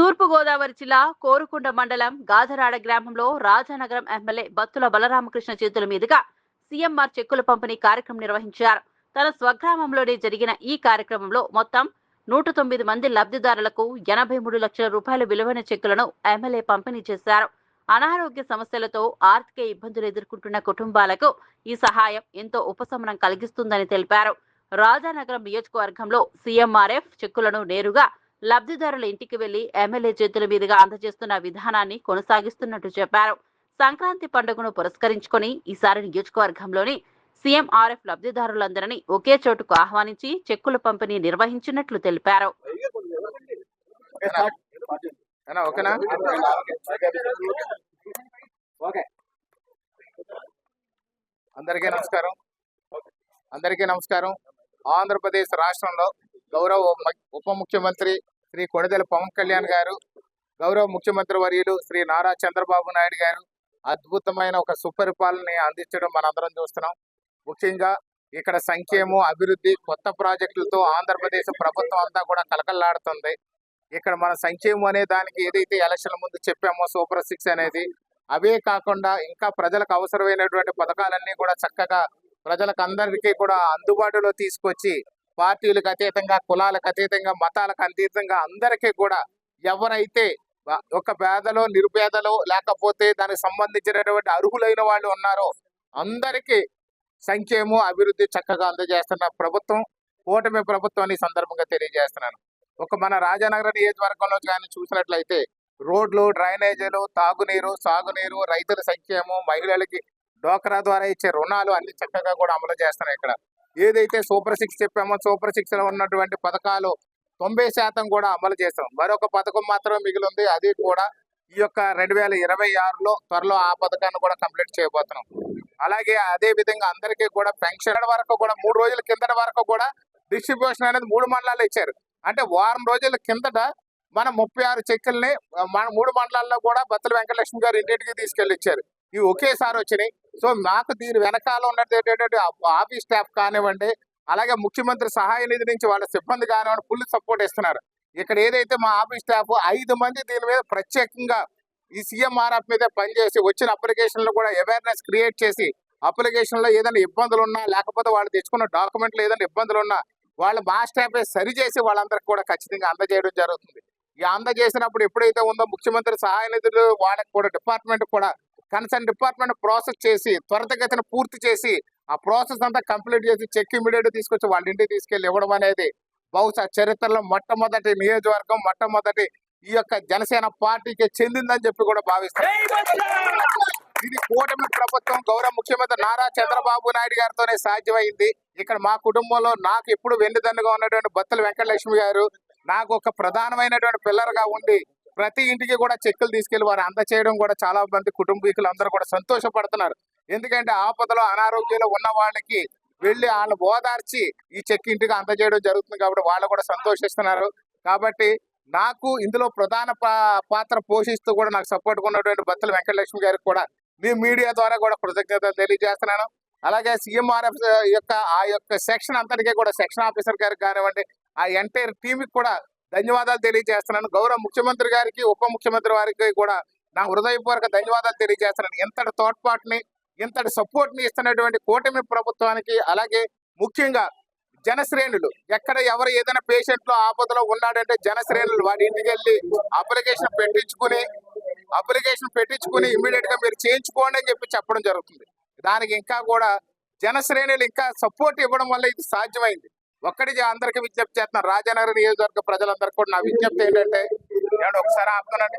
తూర్పు గోదావరి జిల్లా కోరుకొండ మండలం గాధరాడ గ్రామంలో రాజానగరం ఎమ్మెల్యే బత్తుల బలరామకృష్ణ చేతుల మీదుగా సీఎంఆర్ చెక్కుల పంపిణీ కార్యక్రమం నిర్వహించారు. తన స్వగ్రామంలోనే జరిగిన ఈ కార్యక్రమంలో మొత్తం 109 మంది లబ్ధిదారులకు 83 లక్షల రూపాయల విలువైన చెక్కులను ఎమ్మెల్యే పంపిణీ చేశారు. అనారోగ్య సమస్యలతో ఆర్థిక ఇబ్బందులు ఎదుర్కొంటున్న కుటుంబాలకు ఈ సహాయం ఎంతో ఉపశమనం కలిగిస్తుందని తెలిపారు. రాజానగరం నియోజకవర్గంలో సీఎంఆర్ఎఫ్ చెక్కులను నేరుగా లబ్ధిదారుల ఇంటికి వెళ్లి ఎమ్మెల్యే చేతుల మీదుగా అందజేస్తున్న విధానాన్ని కొనసాగిస్తున్నట్టు చెప్పారు. సంక్రాంతి పండుగను పురస్కరించుకొని ఈసారి నియోజకవర్గంలోని సీఎంఆర్ఎఫ్ లబ్ధిదారులందరినీ ఒకే చోటుకు ఆహ్వానించి చెక్కుల పంపిణీ నిర్వహించినట్లు తెలిపారు. అందరికీ నమస్కారం. ఆంధ్రప్రదేశ్ రాష్ట్రంలో గౌరవ ఉప ముఖ్యమంత్రి శ్రీ కొణిదెల పవన్ కళ్యాణ్ గారు, గౌరవ ముఖ్యమంత్రి వర్యులు శ్రీ నారా చంద్రబాబు నాయుడు గారు అద్భుతమైన ఒక సుపరిపాలన అందించడం మనందరం చూస్తున్నాం. ముఖ్యంగా ఇక్కడ సంక్షేమం, అభివృద్ధి, కొత్త ప్రాజెక్టులతో ఆంధ్రప్రదేశ్ ప్రభుత్వం అంతా కూడా కలకల్లాడుతుంది. ఇక్కడ మన సంక్షేమం అనే దానికి ఏదైతే ఎలక్షన్ల ముందు చెప్పామో సూపర్ 6 అనేది, అవే కాకుండా ఇంకా ప్రజలకు అవసరమైనటువంటి పథకాలన్నీ కూడా చక్కగా ప్రజలకు అందరికీ కూడా అందుబాటులో తీసుకొచ్చి పార్టీలకు అతీతంగా, కులాలకు అతీతంగా, మతాలకు అతీతంగా అందరికీ కూడా ఎవరైతే ఒక పేదలో, నిరుపేదలో, లేకపోతే దానికి సంబంధించినటువంటి అర్హులైన వాళ్ళు ఉన్నారో అందరికీ సంక్షేమం, అభివృద్ధి చక్కగా అందజేస్తున్న ప్రభుత్వం కూటమి ప్రభుత్వాన్ని సందర్భంగా తెలియజేస్తున్నాను. ఒక మన రాజానగరం నియోజకవర్గంలో కానీ చూసినట్లయితే రోడ్లు, డ్రైనేజీలు, తాగునీరు, సాగునీరు, రైతుల సంక్షేమం, మహిళలకి డోక్రా ద్వారా ఇచ్చే రుణాలు అన్ని చక్కగా కూడా అమలు చేస్తున్నాయి. ఇక్కడ ఏదైతే సూపర్ 6 చెప్పామో సూపర్ 6 లో ఉన్నటువంటి పథకాలు 90% కూడా అమలు చేస్తాం. మరొక పథకం మాత్రమే మిగిలింది. అది కూడా ఈ యొక్క 2026లో త్వరలో ఆ పథకాన్ని కూడా కంప్లీట్ చేయబోతున్నాం. అలాగే అదే విధంగా అందరికీ కూడా పెన్షన్ వరకు కూడా 3 రోజుల కిందట వరకు కూడా డిస్ట్రిబ్యూషన్ అనేది 3 మండలాల్లో ఇచ్చారు. అంటే వారం రోజుల కిందట మన 36 చెక్కుల్ని మన 3 మండలాల్లో కూడా బత్తుల వెంకటలక్ష్మి గారు ఇంటింటికి తీసుకెళ్లి ఇచ్చారు. ఇవి ఒకేసారి వచ్చినాయి. సో నాకు దీని వెనకాల ఉన్నటువంటి ఆఫీస్ స్టాఫ్ కానివ్వండి, అలాగే ముఖ్యమంత్రి సహాయ నిధి నుంచి వాళ్ళ సిబ్బంది కానివ్వండి ఫుల్ సపోర్ట్ ఇస్తున్నారు. ఇక్కడ ఏదైతే మా ఆఫీస్ స్టాఫ్ 5 మంది దీని మీద ప్రత్యేకంగా ఈ సీఎంఆర్ఎఫ్ మీద పనిచేసి వచ్చిన అప్లికేషన్లు కూడా అవేర్నెస్ క్రియేట్ చేసి, అప్లికేషన్లో ఏదైనా ఇబ్బందులు ఉన్నా, లేకపోతే వాళ్ళు తెచ్చుకున్న డాక్యుమెంట్లు ఏదైనా ఇబ్బందులు ఉన్నా వాళ్ళు మా స్టాఫే సరిచేసి వాళ్ళందరికీ కూడా ఖచ్చితంగా అందజేయడం జరుగుతుంది. ఈ అందజేసినప్పుడు ఎప్పుడైతే ఉందో ముఖ్యమంత్రి సహాయ నిధులు వాళ్ళకి కూడా డిపార్ట్మెంట్ కూడా కన్సర్న్ డిపార్ట్మెంట్ ప్రాసెస్ చేసి త్వరితగతిన పూర్తి చేసి ఆ ప్రాసెస్ అంతా కంప్లీట్ చేసి చెక్ ఇమీడియట్ తీసుకొచ్చి వాళ్ళ ఇంటికి తీసుకెళ్లి ఇవ్వడం అనేది బహుశా చరిత్రలో మొట్టమొదటి నియోజకవర్గం, మొట్టమొదటి ఈ యొక్క జనసేన పార్టీకి చెందిందని చెప్పి కూడా భావిస్తారు. ఇది కూటమి ప్రభుత్వం గౌరవ ముఖ్యమంత్రి నారా చంద్రబాబు నాయుడు గారితోనే సాధ్యమైంది. ఇక్కడ మా కుటుంబంలో నాకు ఎప్పుడు వెన్నుదన్నుగా ఉన్నటువంటి బత్తుల వెంకటలక్ష్మి గారు నాకు ఒక ప్రధానమైనటువంటి పిల్లర్గా ఉండి ప్రతి ఇంటికి కూడా చెక్కులు తీసుకెళ్లి వారు అందచేయడం కూడా చాలా మంది కుటుంబీకులు అందరూ కూడా సంతోషపడుతున్నారు. ఎందుకంటే ఆపదలో, అనారోగ్యంలో ఉన్న వాళ్ళకి వెళ్ళి వాళ్ళు ఓదార్చి ఈ చెక్ ఇంటికి అందజేయడం జరుగుతుంది. కాబట్టి వాళ్ళు కూడా సంతోషిస్తున్నారు. కాబట్టి నాకు ఇందులో ప్రధాన పాత్ర పోషిస్తూ కూడా నాకు సపోర్ట్గా ఉన్నటువంటి బత్తుల వెంకటలక్ష్మి గారికి కూడా మీ మీడియా ద్వారా కూడా కృతజ్ఞతలు తెలియజేస్తున్నాను. అలాగే సీఎంఆర్ఎఫ్ యొక్క ఆ యొక్క సెక్షన్ అంతటికీ కూడా సెక్షన్ ఆఫీసర్ గారికి కానివ్వండి, ఆ ఎంటైర్ టీంకి కూడా ధన్యవాదాలు తెలియజేస్తున్నాను. గౌరవ ముఖ్యమంత్రి గారికి, ఉప ముఖ్యమంత్రి వారికి కూడా నా హృదయపూర్వక ధన్యవాదాలు తెలియజేస్తున్నాను. ఎంతటి తోడ్పాటుని, ఎంతటి సపోర్ట్ని ఇస్తున్నటువంటి కూటమి ప్రభుత్వానికి, అలాగే ముఖ్యంగా జనశ్రేణులు ఎక్కడ ఎవరు ఏదైనా పేషెంట్లు ఆపదలో ఉన్నాడంటే జనశ్రేణులు వాడి ఇంటికి వెళ్ళి అప్లికేషన్ పెట్టించుకుని ఇమ్మీడియట్ గా మీరు చేయించుకోండి అని చెప్పి చెప్పడం జరుగుతుంది. దానికి ఇంకా కూడా జనశ్రేణులు ఇంకా సపోర్ట్ ఇవ్వడం వల్ల ఇది సాధ్యమైంది. ఒక్కడి అందరికీ విజ్ఞప్తి చేస్తున్నాను. రాజానగరం నియోజకవర్గ ప్రజలందరికీ కూడా నా విజ్ఞప్తి ఏంటంటే, ఒకసారి ఆపుతానండి.